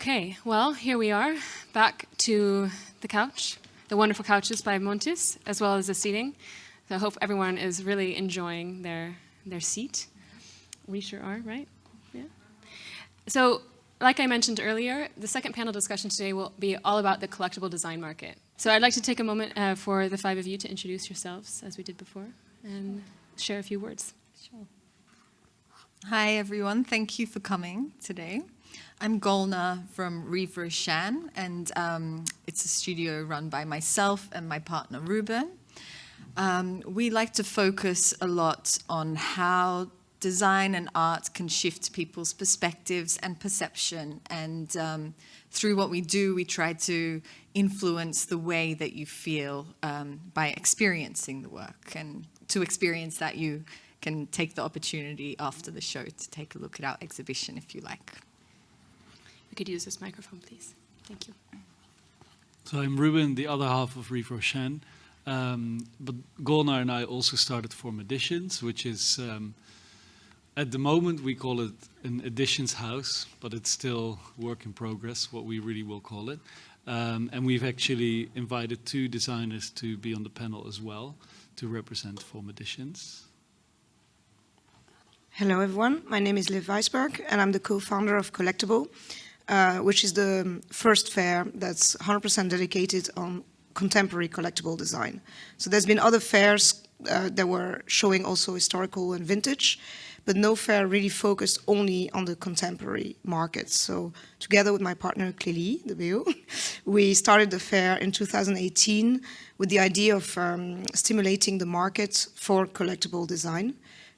Okay, well, here we are, back to the couch, the wonderful couches by Montis, as well as the seating. So I hope everyone is really enjoying their seat. We sure are, right? Yeah. So, like I mentioned earlier, the second panel discussion today will be all about the collectible design market. So I'd like to take a moment for the five of you to introduce yourselves, as we did before, and share a few words. Sure. Hi, everyone. Thank you for coming today. I'm Golnar from Rive, Roshan, and it's a studio run by myself and my partner, Ruben. We like to focus a lot on how design and art can shift people's perspectives and perception. And through what we do, we try to influence the way that you feel by experiencing the work. And to experience that, you can take the opportunity after the show to take a look at our exhibition if you like. You could use this microphone, please. Thank you. So I'm Ruben, the other half of Rive Roshan. But Golnar and I also started Form Editions, which is, at the moment, we call it an editions house, but it's still work in progress, what we really will call it. And we've actually invited two designers to be on the panel as well, to represent Form Editions. Hello, everyone. My name is Vaisberg, and I'm the co-founder of Collectible, which is the first fair that's 100% dedicated on contemporary collectible design. So there's been other fairs that were showing also historical and vintage, but no fair really focused only on the contemporary market. So together with my partner, Colin, the BO, we started the fair in 2018 with the idea of stimulating the market for collectible design.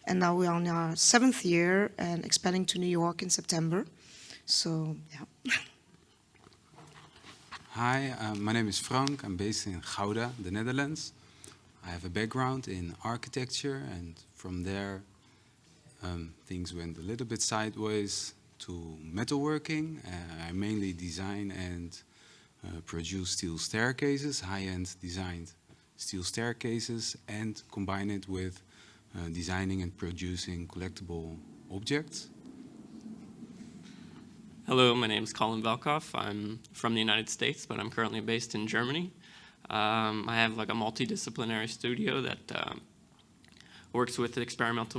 And now we are in our 7th year and expanding to New York in September. So, yeah. Hi, my name is Frank. I'm based in Gouda, the Netherlands. I have a background in architecture, and from there things went a little bit sideways to metalworking. I mainly design and produce steel staircases, high-end designed steel staircases, and combine it with designing and producing collectible objects. Hello, my name is Collin Velkoff. I'm from the United States, but I'm currently based in Germany. I have like a multidisciplinary studio that works with experiments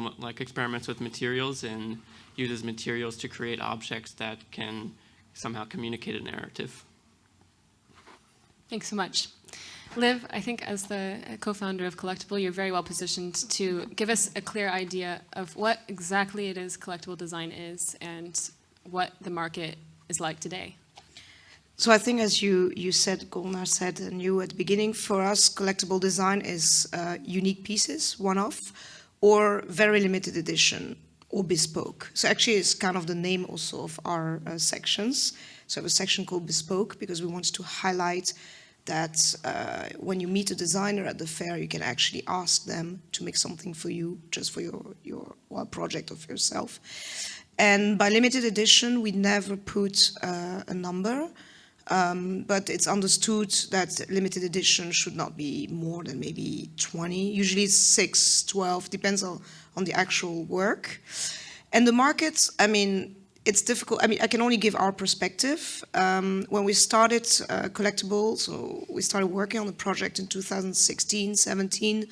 with materials and uses materials to create objects that can somehow communicate a narrative. Thanks so much. Liv, I think as the co-founder of Collectible, you're very well positioned to give us a clear idea of what exactly it is collectible design is and what the market is like today. So I think as you said, Golnar said, and you at the beginning, for us, collectible design is unique pieces, one-off, or very limited edition, or bespoke. So actually it's kind of the name also of our sections. So I have a section called Bespoke because we want to highlight that when you meet a designer at the fair, you can actually ask them to make something for you, just for your project of yourself. And by limited edition, we never put a number, but it's understood that limited edition should not be more than maybe 20. Usually it's 6, 12, depends on the actual work. And the market, I mean, it's difficult. I mean, I can only give our perspective. When we started Collectible, so we started working on the project in 2016, 17,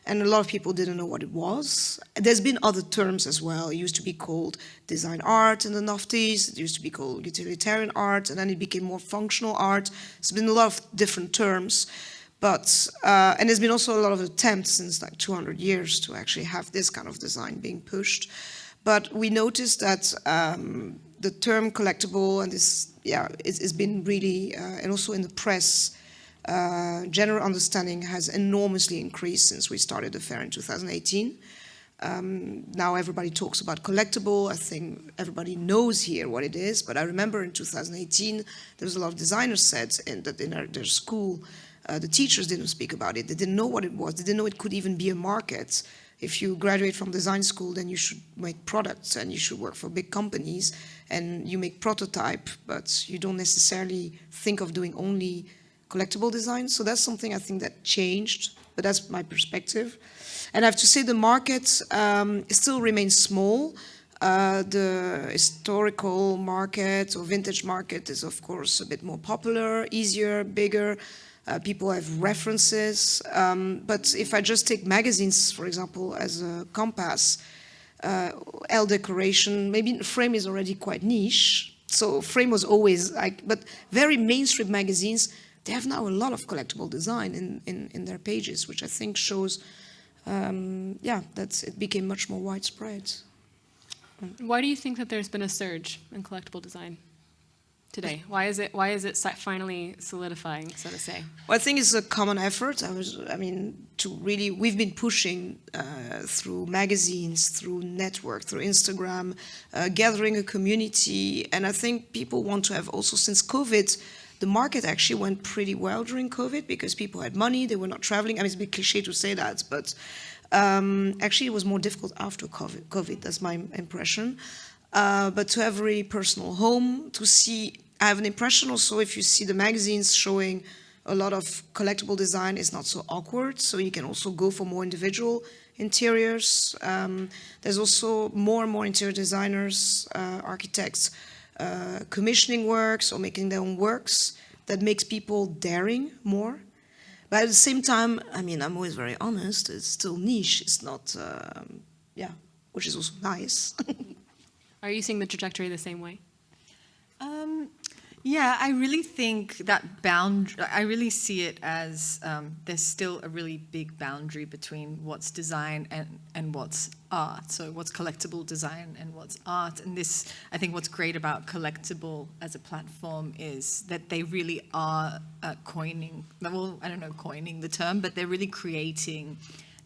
and a lot of people didn't know what it was. There's been other terms as well. It used to be called design art in the 90s. It used to be called utilitarian art, and then it became more functional art. There's been a lot of different terms. But, and there's been also a lot of attempts since like 200 years to actually have this kind of design being pushed. But we noticed that the term collectible, and this, yeah, it's been really, and also in the press, general understanding has enormously increased since we started the fair in 2018. Now everybody talks about collectible. I think everybody knows here what it is. But I remember in 2018, there was a lot of designers said that in their school, the teachers didn't speak about it. They didn't know what it was. They didn't know it could even be a market. If you graduate from design school, then you should make products and you should work for big companies and you make prototype, but you don't necessarily think of doing only collectible design. So that's something I think that changed, but that's my perspective. And I have to say the market still remains small. The historical market or vintage market is, of course, a bit more popular, easier, bigger. People have references. But if I just take magazines, for example, as a compass, L decoration, maybe frame is already quite niche. So frame was always like, but very mainstream magazines, they have now a lot of collectible design in their pages, which I think shows, that it became much more widespread. Why do you think that there's been a surge in collectible design today? Why is it finally solidifying, so to say? Well, I think it's a common effort. We've been pushing through magazines, through network, through Instagram, gathering a community. And I think people want to have also, since COVID, the market actually went pretty well during COVID because people had money, they were not traveling. I mean, it's a bit cliche to say that, but actually it was more difficult after COVID, that's my impression. But to have a really personal home, to see, I have an impression also if you see the magazines showing a lot of collectible design is not so awkward, so you can also go for more individual interiors. There's also more and more interior designers, architects, commissioning works or making their own works that makes people daring more. But at the same time, I mean, I'm always very honest, it's still niche, it's not, which is also nice. Are you seeing the trajectory the same way? Yeah, I really think that I really see it as there's still a really big boundary between what's design and what's art. So what's collectible design and what's art. And this, I think what's great about Collectible as a platform is that they really are coining the term, but they're really creating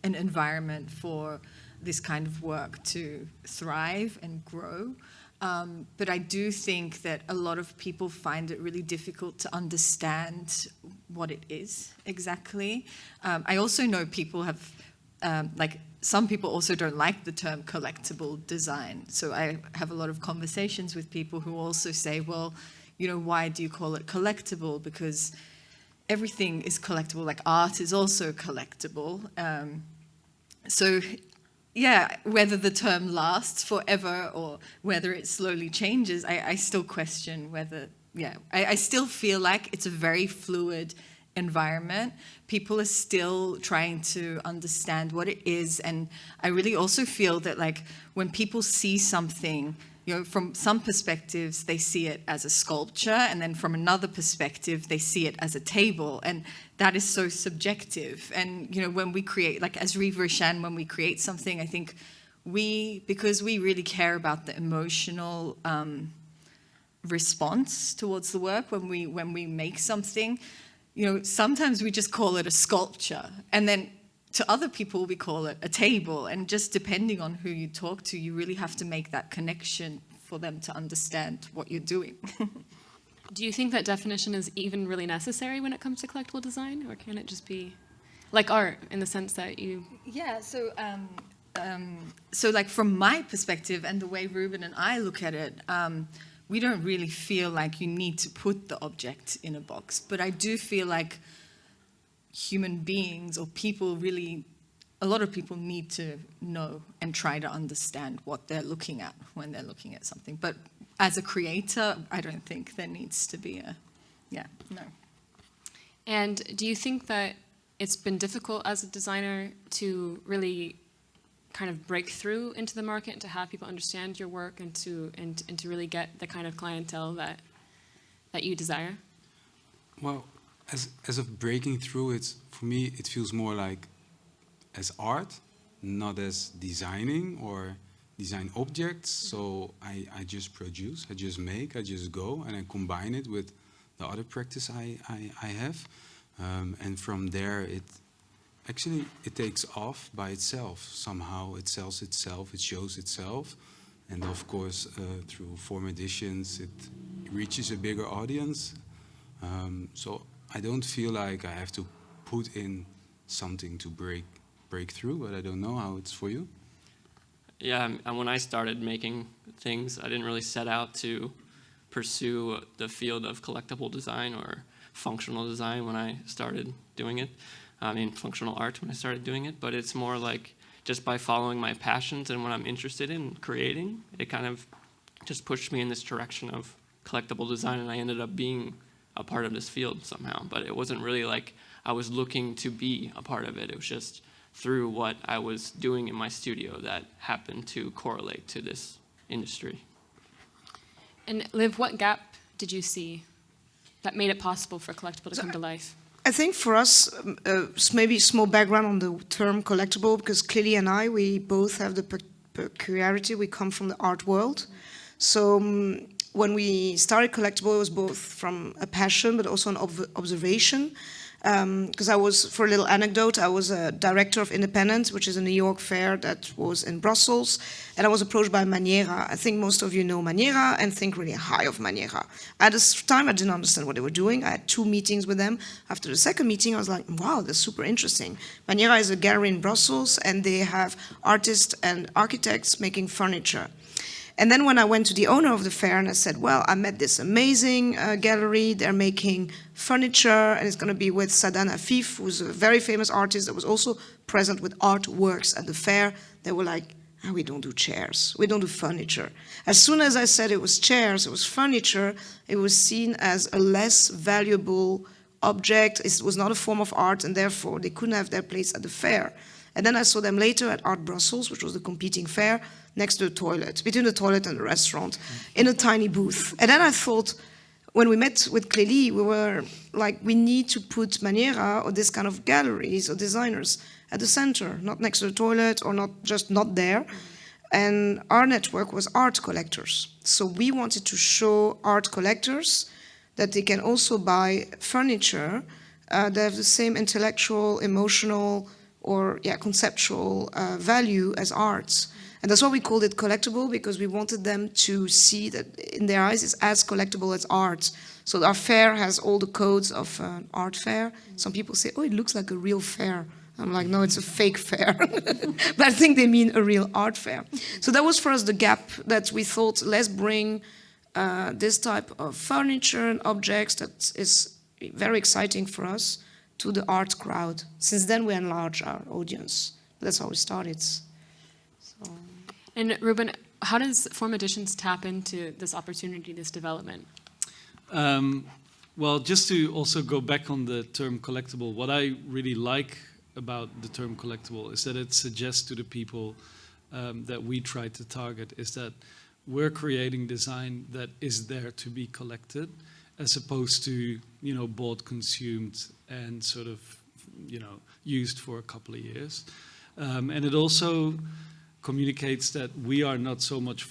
an environment for this kind of work to thrive and grow. But I do think that a lot of people find it really difficult to understand what it is exactly. I also know people have, some people also don't like the term collectible design. So I have a lot of conversations with people who also say, well, why do you call it collectible? Because everything is collectible, like art is also collectible. Yeah, whether the term lasts forever or whether it slowly changes, I still question whether, I still feel like it's a very fluid environment. People are still trying to understand what it is. And I really also feel that when people see something, from some perspectives, they see it as a sculpture, and then from another perspective, they see it as a table. And that is so subjective. And, when we create, as Rive, Roshan, when we create something, I think because we really care about the emotional response towards the work when we make something, sometimes we just call it a sculpture. And then to other people, we call it a table. And just depending on who you talk to, you really have to make that connection for them to understand what you're doing. Do you think that definition is even really necessary when it comes to collectible design? Or can it just be like art in the sense that you... Yeah, so from my perspective and the way Ruben and I look at it, we don't really feel like you need to put the object in a box. But I do feel like human beings or people really, a lot of people need to know and try to understand what they're looking at when they're looking at something. But as a creator, I don't think there needs to be no. And do you think that it's been difficult as a designer to really kind of break through into the market and to have people understand your work and to really get the kind of clientele that you desire? Well, as of breaking through, for me it feels more like as art, not as designing or design objects. So I just produce, I just make, I just go, and I combine it with the other practice I have, and from there it takes off by itself. Somehow it sells itself, it shows itself, and of course through form editions it reaches a bigger audience. So I don't feel like I have to put in something to break through, but I don't know how it's for you. Yeah, and when I started making things, I didn't really set out to pursue the field of collectible design or functional design when I started doing it. I mean, functional art when I started doing it, but it's more like just by following my passions and what I'm interested in creating, it kind of just pushed me in this direction of collectible design, and I ended up being a part of this field somehow. But it wasn't really like I was looking to be a part of it. It was just through what I was doing in my studio that happened to correlate to this industry. And Liv, what gap did you see that made it possible for collectible to come to life? I think for us, maybe small background on the term collectible, because clearly and I, we both have the peculiarity, we come from the art world. So when we started Collectible, it was both from a passion, but also an observation. Because I was, for a little anecdote, I was a director of Independent, which is a New York fair that was in Brussels, and I was approached by Maniera. I think most of you know Maniera and think really high of Maniera. At this time, I didn't understand what they were doing. I had 2 meetings with them. After the second meeting, I was like, wow, that's super interesting. Maniera is a gallery in Brussels, and they have artists and architects making furniture. And then when I went to the owner of the fair and I said, well, I met this amazing gallery, they're making furniture, and it's going to be with Sadan Afif, who's a very famous artist that was also present with artworks at the fair. They were like, oh, we don't do chairs, we don't do furniture. As soon as I said it was chairs, it was furniture, it was seen as a less valuable object. It was not a form of art, and therefore they couldn't have their place at the fair. And then I saw them later at Art Brussels, which was the competing fair, next to the toilet, between the toilet and the restaurant, in a tiny booth. And then I thought, when we met with Clélie, we were like, we need to put Maniera or this kind of galleries or designers at the center, not next to the toilet or not just not there. And our network was art collectors. So we wanted to show art collectors that they can also buy furniture that have the same intellectual, emotional, or conceptual value as arts. And that's why we called it collectible, because we wanted them to see that in their eyes it's as collectible as art. So our fair has all the codes of an art fair. Some people say, oh, it looks like a real fair. I'm like, no, it's a fake fair. But I think they mean a real art fair. So that was for us the gap that we thought, let's bring this type of furniture and objects that is very exciting for us to the art crowd. Since then we enlarge our audience. That's how we started. So. And Ruben, how does Form Editions tap into this opportunity, this development? Well, just to also go back on the term collectible, what I really like about the term collectible is that it suggests to the people that we try to target is that we're creating design that is there to be collected, as opposed to, bought, consumed, and sort of, used for a couple of years. And it also communicates that we are not so much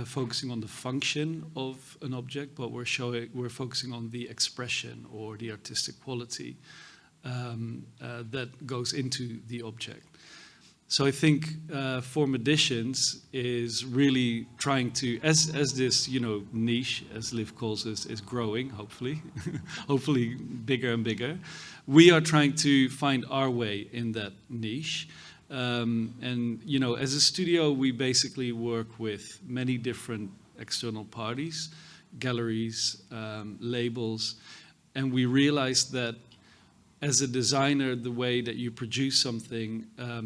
focusing on the function of an object, but we're focusing on the expression or the artistic quality that goes into the object. So I think Form Editions is really trying to, as this niche, as Liv calls it, is growing, hopefully, hopefully bigger and bigger. We are trying to find our way in that niche. And as a studio, we basically work with many different external parties, galleries, labels, and we realized that as a designer, the way that you produce something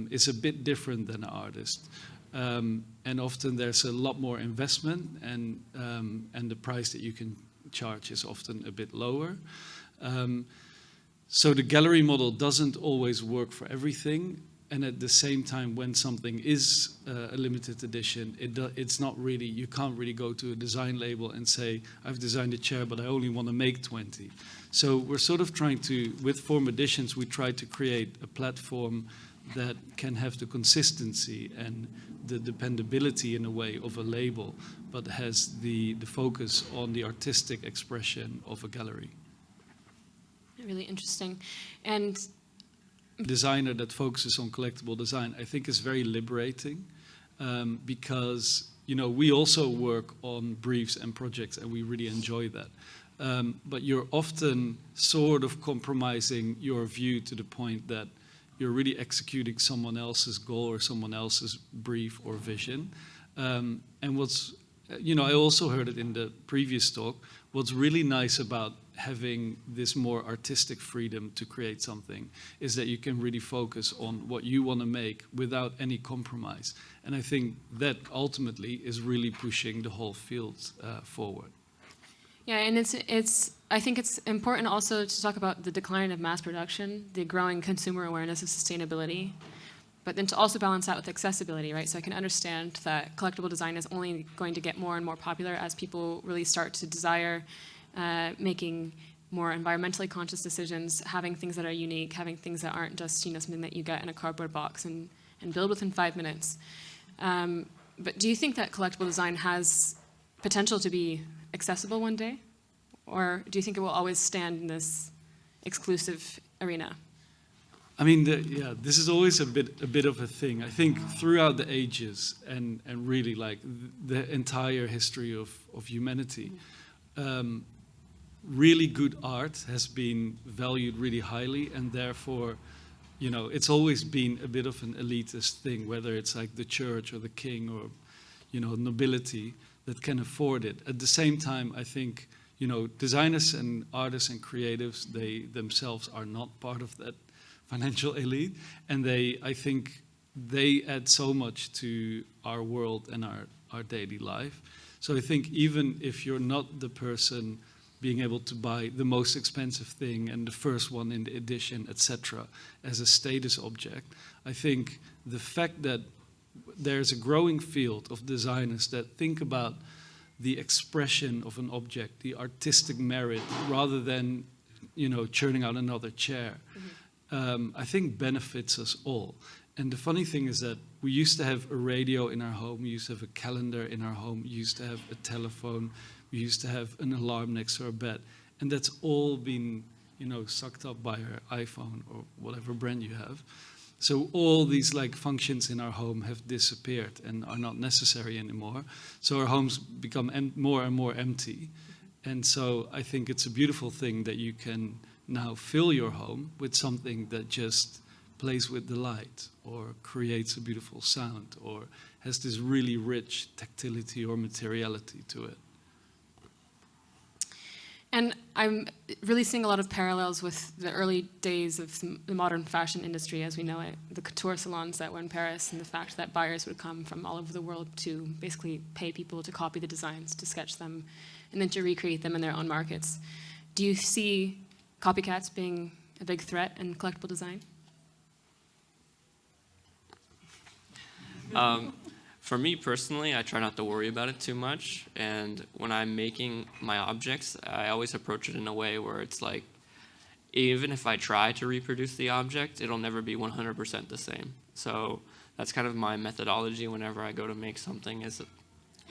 is a bit different than an artist. And often there's a lot more investment, and the price that you can charge is often a bit lower. So the gallery model doesn't always work for everything. And at the same time, when something is a limited edition, it's not really, you can't really go to a design label and say, I've designed a chair, but I only want to make 20. So we're sort of trying to, with Form Editions, we try to create a platform that can have the consistency and the dependability in a way of a label, but has the focus on the artistic expression of a gallery. Really interesting. And designer that focuses on collectible design, I think is very liberating because, we also work on briefs and projects and we really enjoy that. But you're often sort of compromising your view to the point that you're really executing someone else's goal or someone else's brief or vision. And what's, I also heard it in the previous talk, what's really nice about having this more artistic freedom to create something is that you can really focus on what you want to make without any compromise. And I think that ultimately is really pushing the whole field forward. Yeah, and I think it's important also to talk about the decline of mass production, the growing consumer awareness of sustainability, but then to also balance out with accessibility, right? So I can understand that collectible design is only going to get more and more popular as people really start to desire making more environmentally conscious decisions, having things that are unique, having things that aren't just something that you get in a cardboard box and build within 5 minutes. But do you think that collectible design has potential to be accessible one day? Or do you think it will always stand in this exclusive arena? I mean, this is always a bit of a thing. I think throughout the ages and really like the entire history of humanity, really good art has been valued really highly, and therefore, you know, it's always been a bit of an elitist thing, whether it's like the church or the king or, you know, nobility that can afford it. At the same time, I think, you know, designers and artists and creatives, they themselves are not part of that financial elite, and I think they add so much to our world and our daily life. So I think even if you're not the person being able to buy the most expensive thing and the first one in the edition, etc., as a status object, I think the fact that there's a growing field of designers that think about the expression of an object, the artistic merit, rather than, you know, churning out another chair, I think benefits us all. And the funny thing is that we used to have a radio in our home, we used to have a calendar in our home, we used to have a telephone, we used to have an alarm next to our bed. And that's all been, you know, sucked up by our iPhone or whatever brand you have. So all these like functions in our home have disappeared and are not necessary anymore. So our homes become more and more empty. And so I think it's a beautiful thing that you can now fill your home with something that just plays with the light or creates a beautiful sound or has this really rich tactility or materiality to it. And I'm really seeing a lot of parallels with the early days of the modern fashion industry as we know it, the couture salons that were in Paris, and the fact that buyers would come from all over the world to basically pay people to copy the designs, to sketch them, and then to recreate them in their own markets. Do you see copycats being a big threat in collectible design? For me personally, I try not to worry about it too much, and when I'm making my objects, I always approach it in a way where it's like, even if I try to reproduce the object, it'll never be 100% the same. So that's kind of my methodology whenever I go to make something, is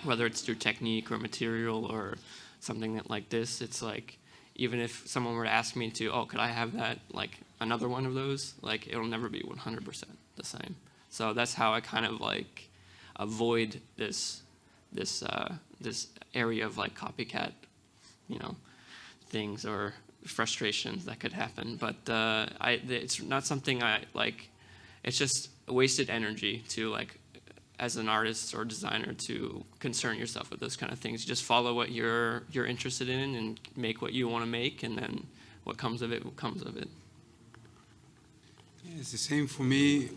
whether it's through technique or material or something that like this, it's like, even if someone were to ask me to, oh, could I have that, like another one of those, like it'll never be 100% the same. So that's how I kind of like avoid this area of like copycat, you know, things or frustrations that could happen. But it's not something I like. It's just wasted energy to like, as an artist or designer, to concern yourself with those kind of things. You just follow what you're interested in and make what you want to make, and then what comes of it comes of it. Yeah, it's the same for me.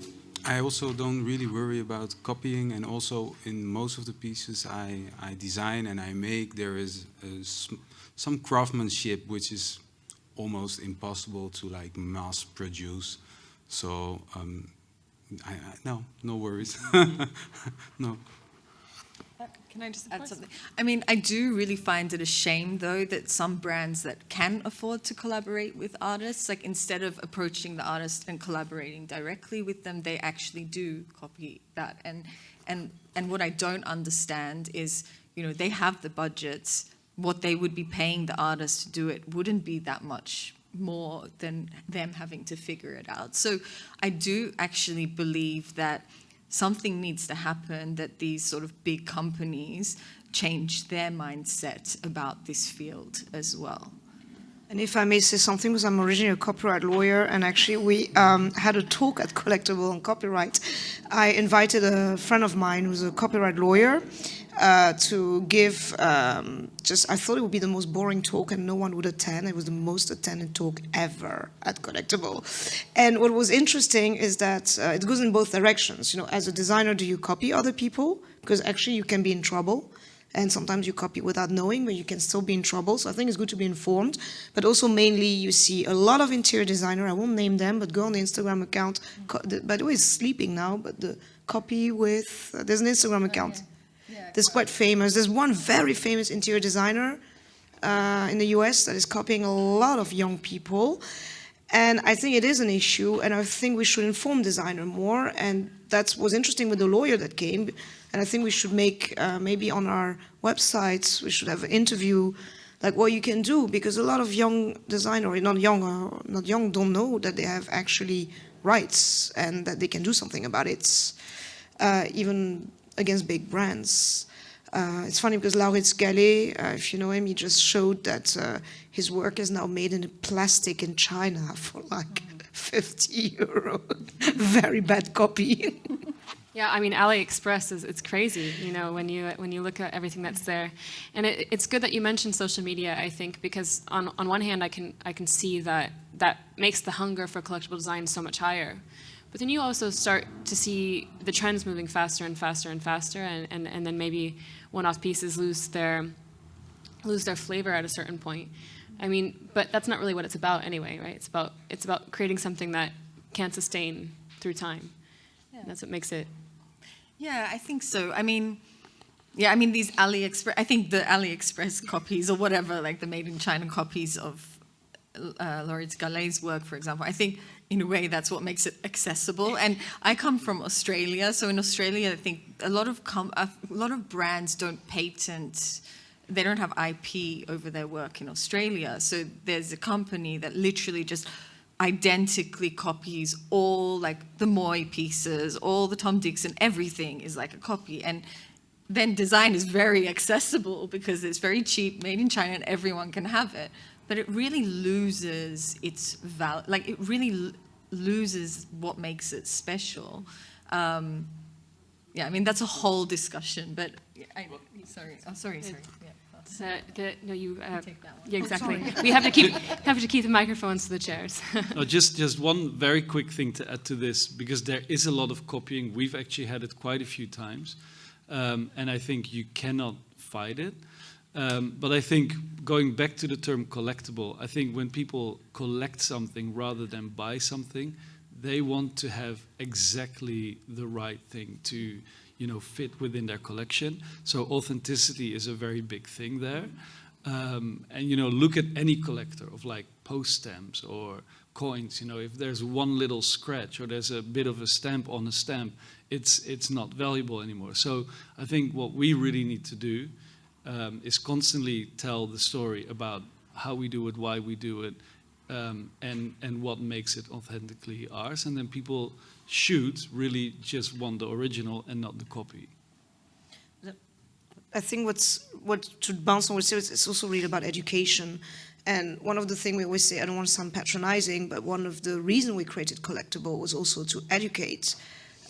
I also don't really worry about copying, and also in most of the pieces I design and I make, there is some craftsmanship which is almost impossible to like mass produce. So no worries. No. Can I just add something? I mean, I do really find it a shame, though, that some brands that can afford to collaborate with artists, like instead of approaching the artist and collaborating directly with them, they actually do copy that. And what I don't understand is, you know, they have the budgets. What they would be paying the artist to do it wouldn't be that much more than them having to figure it out. So I do actually believe that something needs to happen, that these sort of big companies change their mindset about this field as well. And if I may say something, because I'm originally a copyright lawyer, and actually we had a talk at Collectible on copyright. I invited a friend of mine who's a copyright lawyer, to give I thought it would be the most boring talk and no one would attend. It was the most attended talk ever at Collectible. And what was interesting is that it goes in both directions. You know, as a designer, do you copy other people? Because actually you can be in trouble. And sometimes you copy without knowing, but you can still be in trouble. So I think it's good to be informed. But also mainly you see a lot of interior designer, I won't name them, but go on the Instagram account. By the way, it's sleeping now, but the copy with, there's an Instagram account. That's quite famous. There's one very famous interior designer in the US that is copying a lot of young people. And I think it is an issue, and I think we should inform designer more. And that was interesting with the lawyer that came. And I think we should make, maybe on our websites, we should have an interview, like what you can do, because a lot of young designers, not young, don't know that they have actually rights and that they can do something about it, even against big brands. It's funny because Laurits Gallet, if you know him, he just showed that his work is now made in plastic in China for like 50 euro. Very bad copy. Yeah, I mean, AliExpress it's crazy, you know, when you look at everything that's there, and it's good that you mentioned social media. I think because on one hand, I can see that makes the hunger for collectible design so much higher, but then you also start to see the trends moving faster and faster and faster, and then maybe one-off pieces lose their flavor at a certain point. I mean, but that's not really what it's about anyway, right? It's about creating something that can sustain through time. Yeah. That's what makes it. Yeah, I think so. I mean, these AliExpress, I think the AliExpress copies or whatever, like the made in China copies of Laurits Gallet's work, for example, I think in a way that's what makes it accessible. And I come from Australia, so in Australia, I think a lot of brands don't patent. They don't have IP over their work in Australia. So there's a company that literally just identically copies all like the Moy pieces, all the Tom Dixon, everything is like a copy. And then design is very accessible because it's very cheap, made in China, and everyone can have it. But it really loses its value, like it really loses what makes it special. Yeah, I mean, that's a whole discussion, but sorry. Yeah. No, you. Take that one. Yeah, exactly. We have to keep the microphones to the chairs. No, just one very quick thing to add to this, because there is a lot of copying. We've actually had it quite a few times, and I think you cannot fight it. But I think going back to the term collectible, I think when people collect something rather than buy something, they want to have exactly the right thing to, you know, fit within their collection. So authenticity is a very big thing there. And, you know, look at any collector of like post stamps or coins. You know, if there's one little scratch or there's a bit of a stamp on a stamp, it's not valuable anymore. So I think what we really need to do is constantly tell the story about how we do it, why we do it, and what makes it authentically ours. And then people should really just want the original and not the copy. I think what should bounce on what it's also really about education. And one of the things we always say, I don't want to sound patronizing, but one of the reasons we created Collectible was also to educate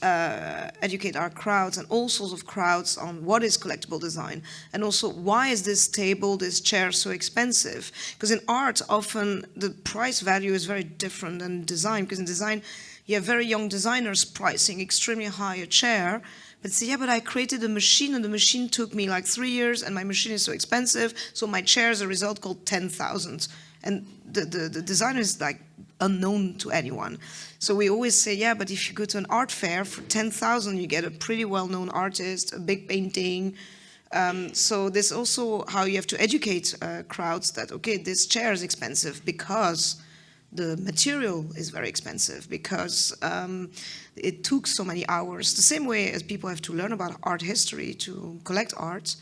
our crowds and all sorts of crowds on what is collectible design, and also why is this table, this chair so expensive? Because in art, often the price value is very different than design, because in design, you have very young designers pricing extremely high a chair, but say, yeah, but I created a machine and the machine took me like 3 years and my machine is so expensive, so my chair as a result cost 10,000. And the designer is like unknown to anyone. So we always say, yeah, but if you go to an art fair for 10,000, you get a pretty well-known artist, a big painting. So there's also how you have to educate crowds that, okay, this chair is expensive because the material is very expensive, because it took so many hours. The same way as people have to learn about art history to collect art,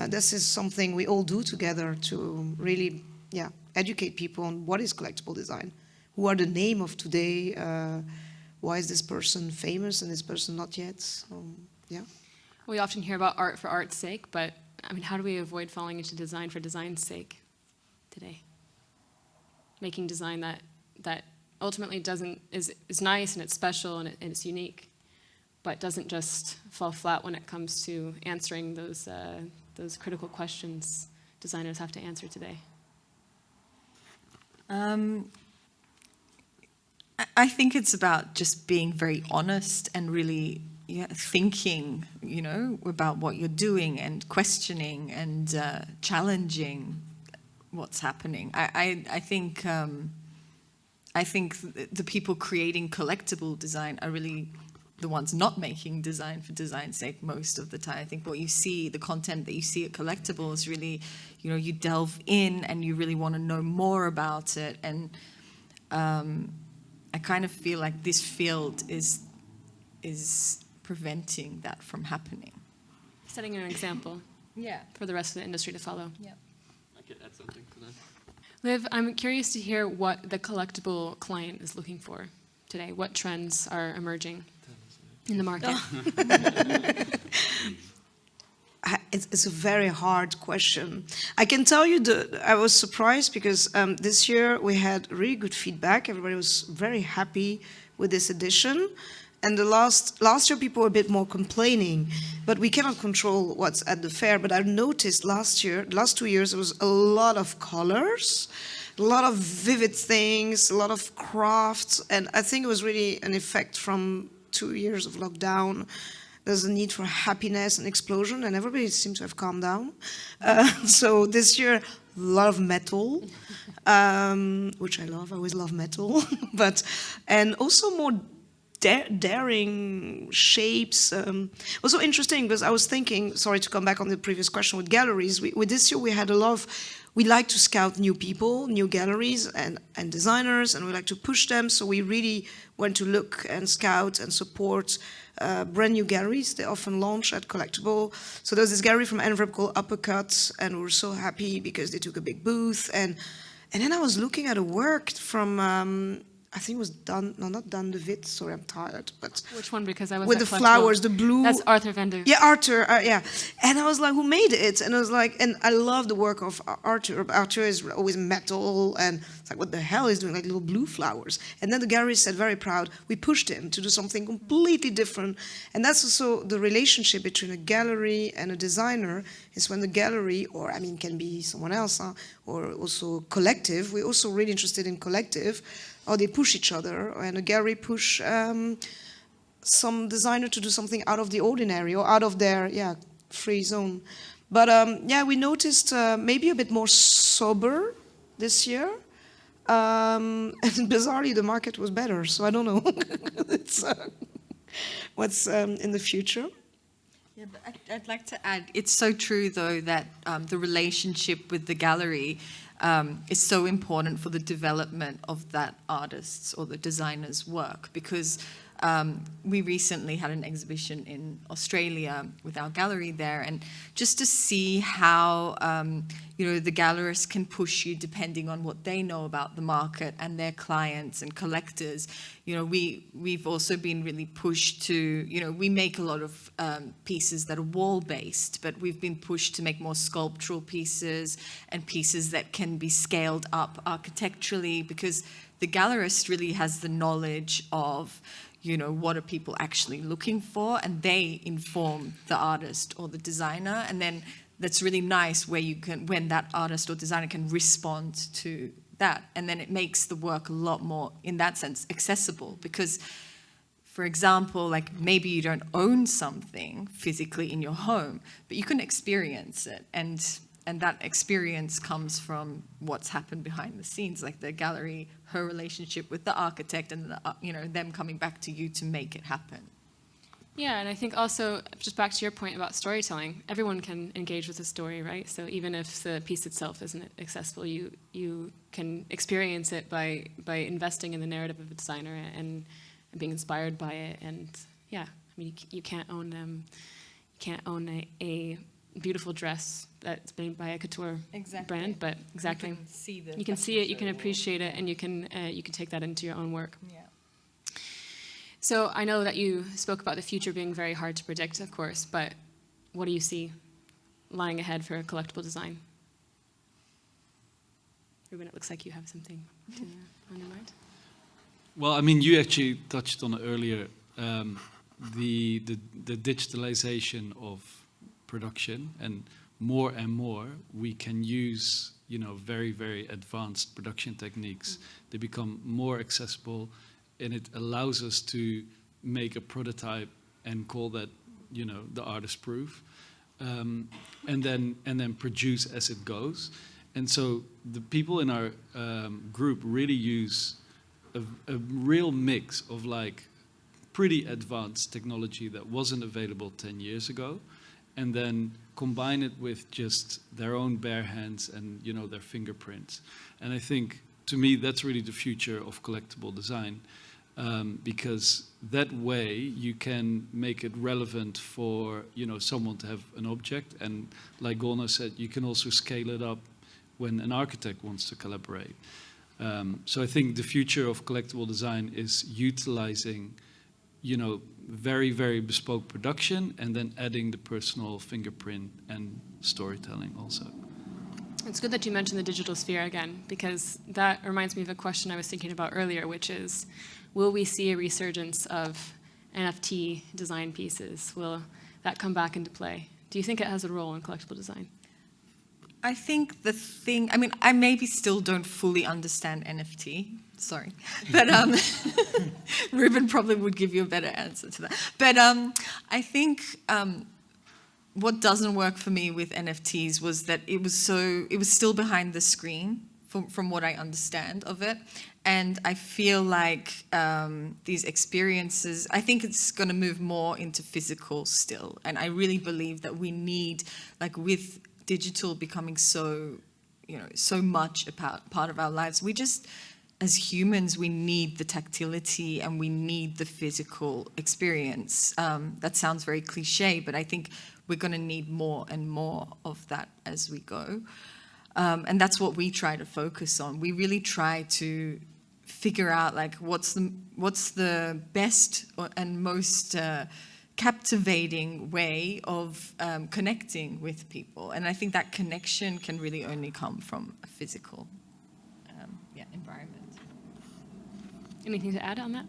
this is something we all do together to really, educate people on what is collectible design. Who are the name of today? Why is this person famous and this person not yet? We often hear about art for art's sake, but I mean, how do we avoid falling into design for design's sake today? Making design that ultimately is nice and it's special and it's unique, but doesn't just fall flat when it comes to answering those critical questions designers have to answer today? I think it's about just being very honest and really thinking, about what you're doing and questioning and challenging what's happening. I think the people creating collectible design are really the ones not making design for design's sake most of the time. I think what you see, the content that you see at Collectibles, really, you delve in and you really want to know more about it. And I kind of feel like this field is preventing that from happening. Setting an example for the rest of the industry to follow. Yeah. I could add something to that. Liv, I'm curious to hear what the collectible client is looking for today. What trends are emerging in the market? It's a very hard question. I can tell you I was surprised because this year we had really good feedback. Everybody was very happy with this edition. And the last year people were a bit more complaining, but we cannot control what's at the fair. But I've noticed last 2 years, there was a lot of colors, a lot of vivid things, a lot of crafts. And I think it was really an effect from 2 years of lockdown. There's a need for happiness and explosion, and everybody seems to have calmed down. So this year, a lot of metal, which I love. I always love metal, and also more daring shapes. Also interesting because I was thinking. Sorry to come back on the previous question with galleries. With this year, we had a lot of. We like to scout new people, new galleries and designers, and we like to push them. So we really went to look and scout and support brand new galleries. They often launch at Collectible. So there's this gallery from Antwerp called Uppercut, and we were so happy because they took a big booth. And then I was looking at a work from, I think it was not Dan de Wit, sorry, I'm tired. But Which one? Because I was with at the Collectible. flowers, the blue. That's Arthur Vendor. Yeah, Arthur, yeah. And I was like, who made it? And I was like, and I love the work of Arthur. Arthur is always metal, and it's like, what the hell is doing, like little blue flowers? And then the gallery said, very proud, we pushed him to do something completely different. And that's also the relationship between a gallery and a designer, is when the gallery, or I mean, can be someone else, or also collective. We're also really interested in collective, or they push each other, and a gallery push some designer to do something out of the ordinary or out of their free zone. But we noticed maybe a bit more sober this year, and bizarrely the market was better. So I don't know it's, what's in the future. Yeah, but I'd like to add, it's so true though that the relationship with the gallery is so important for the development of that artist's or the designer's work, because we recently had an exhibition in Australia with our gallery there, and just to see how the gallerists can push you depending on what they know about the market and their clients and collectors. We've also been really pushed to, we make a lot of pieces that are wall-based, but we've been pushed to make more sculptural pieces and pieces that can be scaled up architecturally, because the gallerist really has the knowledge of what are people actually looking for, and they inform the artist or the designer. And then that's really nice when that artist or designer can respond to that. And then it makes the work a lot more, in that sense, accessible. Because, for example, like maybe you don't own something physically in your home, but you can experience it. And that experience comes from what's happened behind the scenes, like the gallery, her relationship with the architect, and them coming back to you to make it happen. Yeah, and I think also, just back to your point about storytelling, everyone can engage with a story, right? So even if the piece itself isn't accessible, you can experience it by investing in the narrative of a designer and being inspired by it. And yeah, I mean, you can't own a beautiful dress that's made by a couture brand, but exactly, you can see it, you can appreciate it, and you can take that into your own work. Yeah. So I know that you spoke about the future being very hard to predict, of course, but what do you see lying ahead for collectible design? Ruben, it looks like you have something on your mind. Well, I mean, you actually touched on it earlier. the digitalization of production, and more we can use, you know, very, very advanced production techniques. They become more accessible, and it allows us to make a prototype and call that, you know, the artist proof, and then produce as it goes. And so the people in our group really use a real mix of like pretty advanced technology that wasn't available 10 years ago, and then combine it with just their own bare hands and, you know, their fingerprints. And I think, to me, that's really the future of collectible design, because that way you can make it relevant for, you know, someone to have an object, and like Golnar said, you can also scale it up when an architect wants to collaborate. So I think the future of collectible design is utilizing, you know, very, very bespoke production, and then adding the personal fingerprint and storytelling also. It's good that you mentioned the digital sphere again, because that reminds me of a question I was thinking about earlier, which is, will we see a resurgence of NFT design pieces? Will that come back into play? Do you think it has a role in collectible design? I think the thing, I mean, I maybe still don't fully understand NFT, sorry, but Ruben probably would give you a better answer to that. But I think what doesn't work for me with NFTs was that it was still behind the screen from what I understand of it. And I feel like these experiences, I think it's going to move more into physical still. And I really believe that we need, like with digital becoming so, you know, so much a part of our lives, we just, as humans, we need the tactility and we need the physical experience. That sounds very cliche, but I think we're going to need more and more of that as we go. And that's what we try to focus on. We really try to figure out like what's the best and most captivating way of connecting with people. And I think that connection can really only come from a physical environment. Anything to add on that?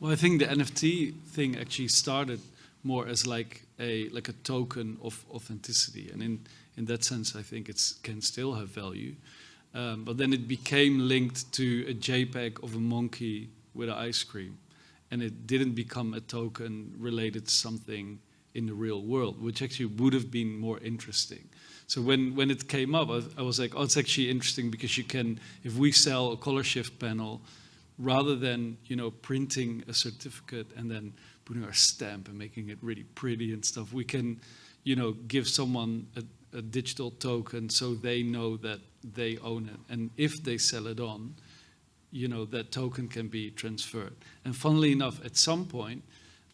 Well, I think the NFT thing actually started more as like a token of authenticity, and in that sense, I think it can still have value. But then it became linked to a JPEG of a monkey with an ice cream, and it didn't become a token related to something in the real world, which actually would have been more interesting. So when it came up, I was like, oh, it's actually interesting because you can, if we sell a color shift panel, rather than, you know, printing a certificate and then putting our stamp and making it really pretty and stuff, we can, you know, give someone a digital token so they know that they own it. And if they sell it on, you know, that token can be transferred. And funnily enough, at some point,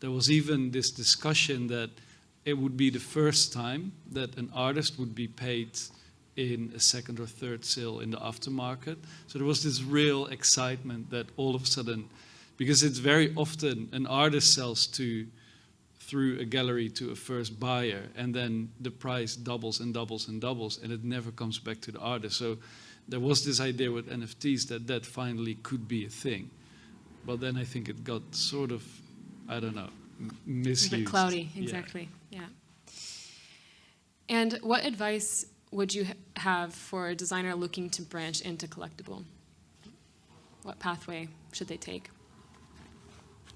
there was even this discussion that it would be the first time that an artist would be paid in a second or third sale in the aftermarket. So there was this real excitement that all of a sudden, because it's very often an artist sells through a gallery to a first buyer, and then the price doubles and doubles and doubles, and it never comes back to the artist. So there was this idea with NFTs that finally could be a thing. But then I think it got sort of, I don't know, misused. A bit cloudy, exactly, yeah. And what advice would you have for a designer looking to branch into collectible? What pathway should they take?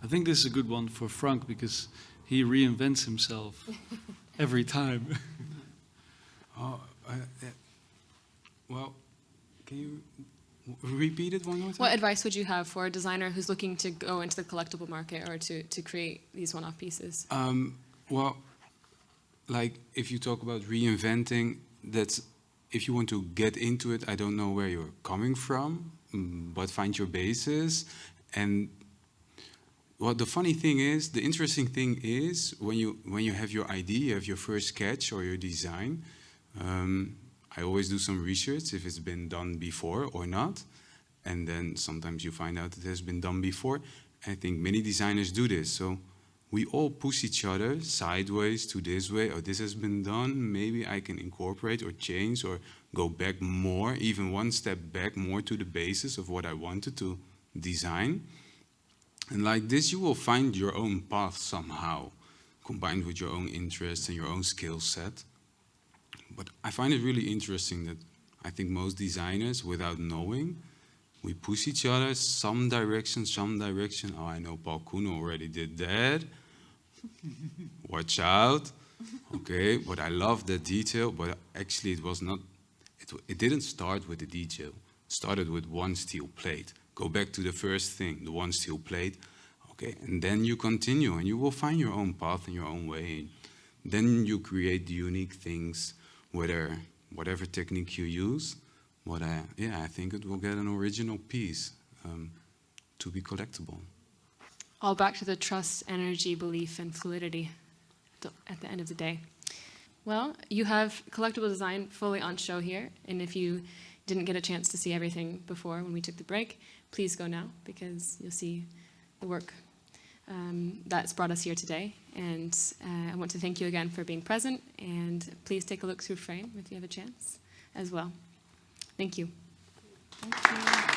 I think this is a good one for Frank, because he reinvents himself every time. Well, can you repeat it one more time? What advice would you have for a designer who's looking to go into the collectible market or to create these one-off pieces? Well, like if you talk about reinventing, that's if you want to get into it, I don't know where you're coming from, but find your basis. And well, the funny thing is, the interesting thing is, when you have your idea, you have your first sketch or your design, I always do some research if it's been done before or not. And then sometimes you find out it has been done before. I think many designers do this. So we all push each other sideways to this way, or this has been done, maybe I can incorporate or change or go back more, even one step back more to the basis of what I wanted to design. And like this, you will find your own path somehow, combined with your own interests and your own skill set. But I find it really interesting that I think most designers, without knowing, we push each other some direction. Oh, I know Paul Koen already did that. Watch out. Okay, but I love that detail, but actually it was not, it didn't start with the detail. It started with one steel plate. Go back to the first thing, the one steel plate. Okay, and then you continue and you will find your own path and your own way. Then you create the unique things, whatever technique you use. But I think it will get an original piece to be collectible. All back to the trust, energy, belief, and fluidity at the end of the day. Well, you have Collectible Design fully on show here, and if you didn't get a chance to see everything before when we took the break, please go now, because you'll see the work that's brought us here today. And I want to thank you again for being present, and please take a look through frame if you have a chance as well. Thank you. Thank you.